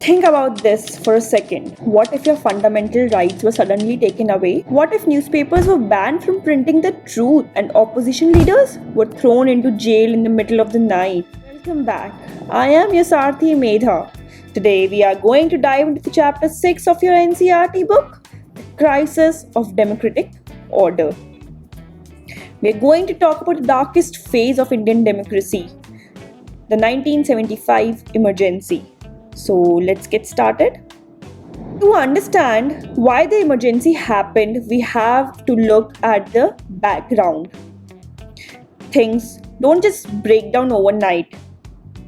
Think about this for a second. What if your fundamental rights were suddenly taken away? What if newspapers were banned from printing the truth and opposition leaders were thrown into jail in the middle of the night? Welcome back. I am your Sarthi Medha. Today we are going to dive into chapter 6 of your NCERT book, The Crisis of Democratic Order. We are going to talk about the darkest phase of Indian democracy, the 1975 emergency. So let's get started. To understand why the emergency happened, we have to look at the background. Things don't just break down overnight.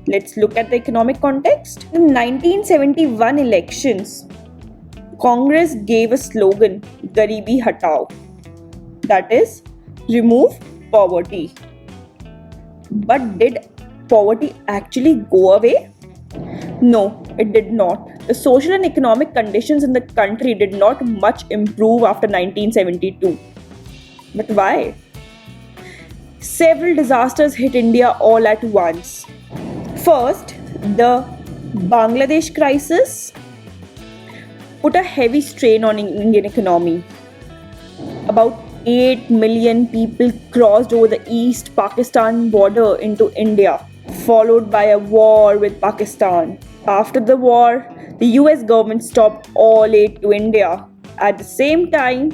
Let's look at the economic context. In the 1971 elections, Congress gave a slogan, Garibi Hatao, that is, remove poverty. But did poverty actually go away? No, it did not. The social and economic conditions in the country did not much improve after 1972. But why? Several disasters hit India all at once. First, the Bangladesh crisis put a heavy strain on Indian economy. About 8 million people crossed over the East Pakistan border into India, followed by a war with Pakistan. After the war, the US government stopped all aid to India. At the same time,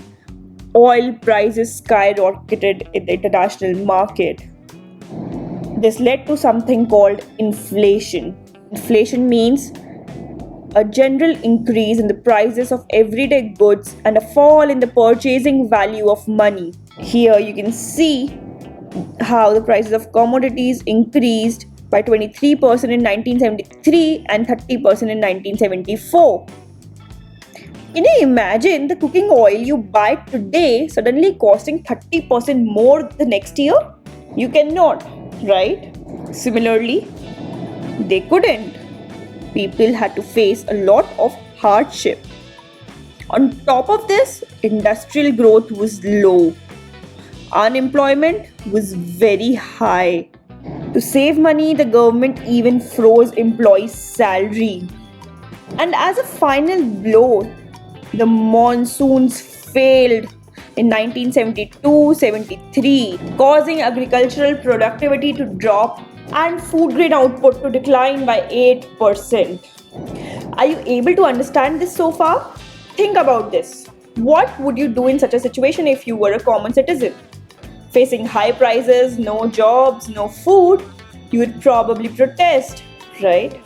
oil prices skyrocketed in the international market. This led to something called inflation. Inflation means a general increase in the prices of everyday goods and a fall in the purchasing value of money. Here you can see how the prices of commodities increased by 23% in 1973 and 30% in 1974. Can you imagine the cooking oil you buy today suddenly costing 30% more the next year? You cannot, right? Similarly, they couldn't. People had to face a lot of hardship. On top of this, industrial growth was low. Unemployment was very high. To save money, the government even froze employees' salary. And as a final blow, the monsoons failed in 1972-73, causing agricultural productivity to drop and food grain output to decline by 8%. Are you able to understand this so far? Think about this. What would you do in such a situation if you were a common citizen? Facing high prices, no jobs, no food, you would probably protest, right?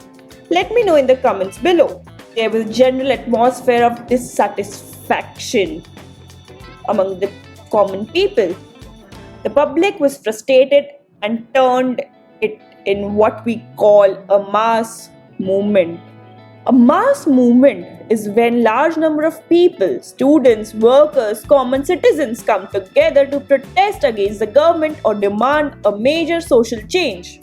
Let me know in the comments below. There was a general atmosphere of dissatisfaction among the common people. The public was frustrated and turned it in what we call a mass movement. A mass movement is when large number of people, students, workers, common citizens come together to protest against the government or demand a major social change.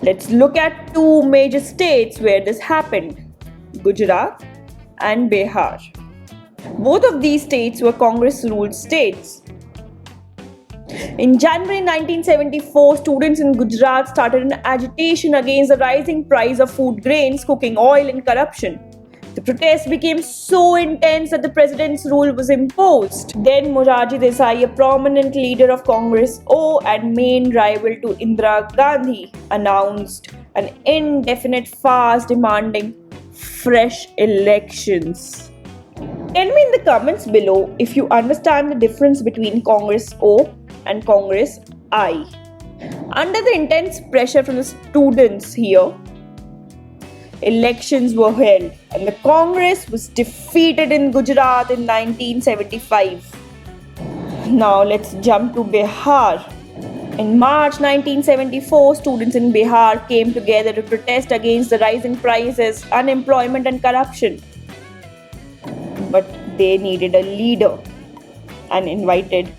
Let's look at two major states where this happened, Gujarat and Bihar. Both of these states were Congress-ruled states. In January 1974, students in Gujarat started an agitation against the rising price of food grains, cooking oil, and corruption. The protest became so intense that the president's rule was imposed. Then Morarji Desai, a prominent leader of Congress O and main rival to Indira Gandhi, announced an indefinite fast demanding fresh elections. Tell me in the comments below if you understand the difference between Congress O and Congress I. Under the intense pressure from the students here, elections were held and the Congress was defeated in Gujarat in 1975. Now let's jump to Bihar. In March 1974, students in Bihar came together to protest against the rising prices, unemployment and corruption. But they needed a leader and invited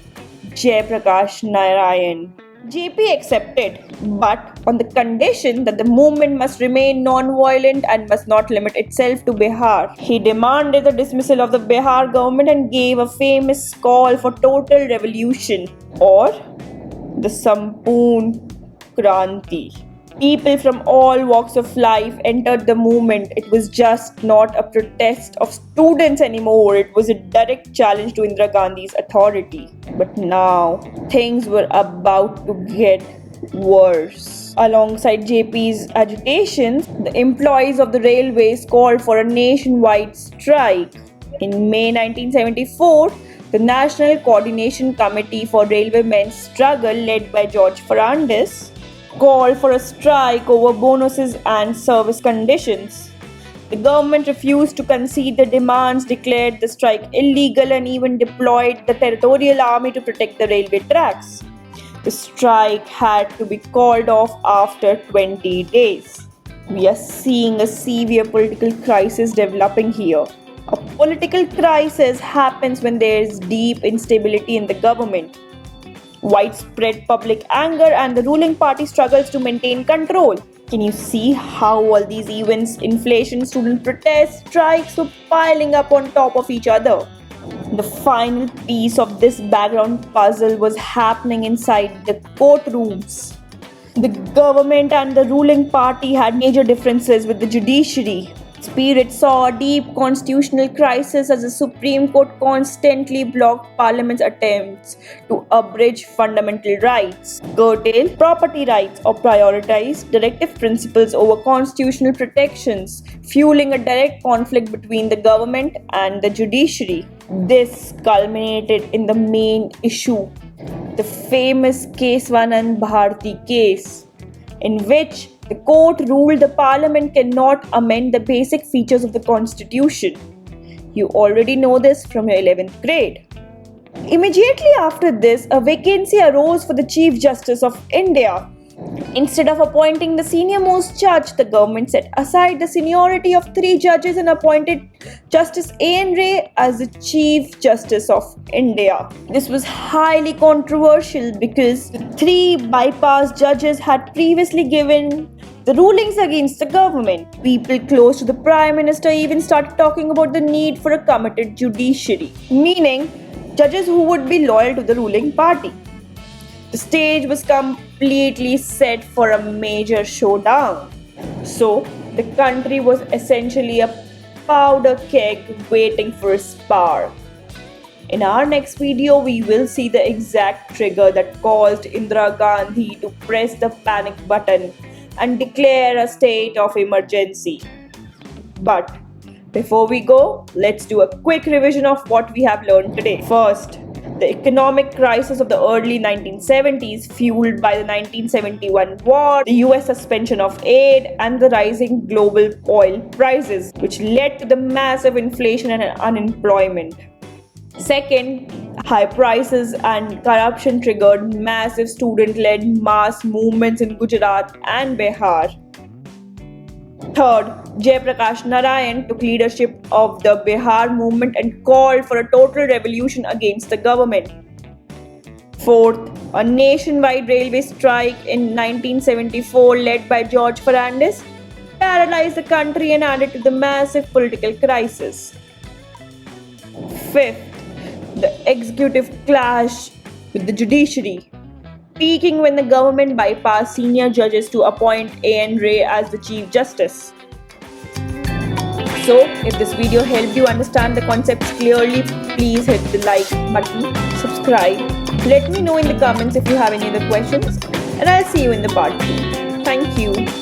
Jayaprakash Narayan. JP accepted, but on the condition that the movement must remain non-violent and must not limit itself to Bihar. He demanded the dismissal of the Bihar government and gave a famous call for total revolution, or the Sampoorna Kranti. People from all walks of life entered the movement. It was just not a protest of students anymore, it was a direct challenge to Indira Gandhi's authority. But now, things were about to get worse. Alongside JP's agitations, the employees of the railways called for a nationwide strike. In May 1974, the National Coordination Committee for Railwaymen's Struggle, led by George Fernandes, called for a strike over bonuses and service conditions. The government refused to concede the demands, declared the strike illegal, and even deployed the Territorial Army to protect the railway tracks. The strike had to be called off after 20 days. We are seeing a severe political crisis developing here. A political crisis happens when there is deep instability in the government, widespread public anger, and the ruling party struggles to maintain control. Can you see how all these events, inflation, student protests, strikes, were piling up on top of each other? The final piece of this background puzzle was happening inside the courtrooms. The government and the ruling party had major differences with the judiciary. Spirit saw a deep constitutional crisis as the Supreme Court constantly blocked Parliament's attempts to abridge fundamental rights, curtail property rights, or prioritize directive principles over constitutional protections, fueling a direct conflict between the government and the judiciary. This culminated in the main issue, the famous Keswanand Bharati case, in which the court ruled the parliament cannot amend the basic features of the constitution. You already know this from your 11th grade. Immediately after this, a vacancy arose for the Chief Justice of India. Instead of appointing the senior-most judge, the government set aside the seniority of 3 judges and appointed Justice A.N. Ray as the Chief Justice of India. This was highly controversial because the 3 bypass judges had previously given the rulings against the government. People close to the Prime Minister even started talking about the need for a committed judiciary, meaning judges who would be loyal to the ruling party. The stage was completely set for a major showdown. So, the country was essentially a powder keg waiting for a spark. In our next video, we will see the exact trigger that caused Indira Gandhi to press the panic button and declare a state of emergency. But before we go, let's do a quick revision of what we have learned today. First, the economic crisis of the early 1970s, fueled by the 1971 war, the US suspension of aid, and the rising global oil prices, which led to the massive inflation and unemployment. Second, high prices and corruption triggered massive student-led mass movements in Gujarat and Bihar. Third, Jayaprakash Narayan took leadership of the Bihar movement and called for a total revolution against the government. Fourth, a nationwide railway strike in 1974 led by George Fernandes paralyzed the country and added to the massive political crisis. Fifth, the executive clash with the judiciary, peaking when the government bypassed senior judges to appoint A.N. Ray as the Chief Justice. So, if this video helped you understand the concepts clearly, please hit the like button, subscribe, let me know in the comments if you have any other questions, and I'll see you in the part 2. Thank you.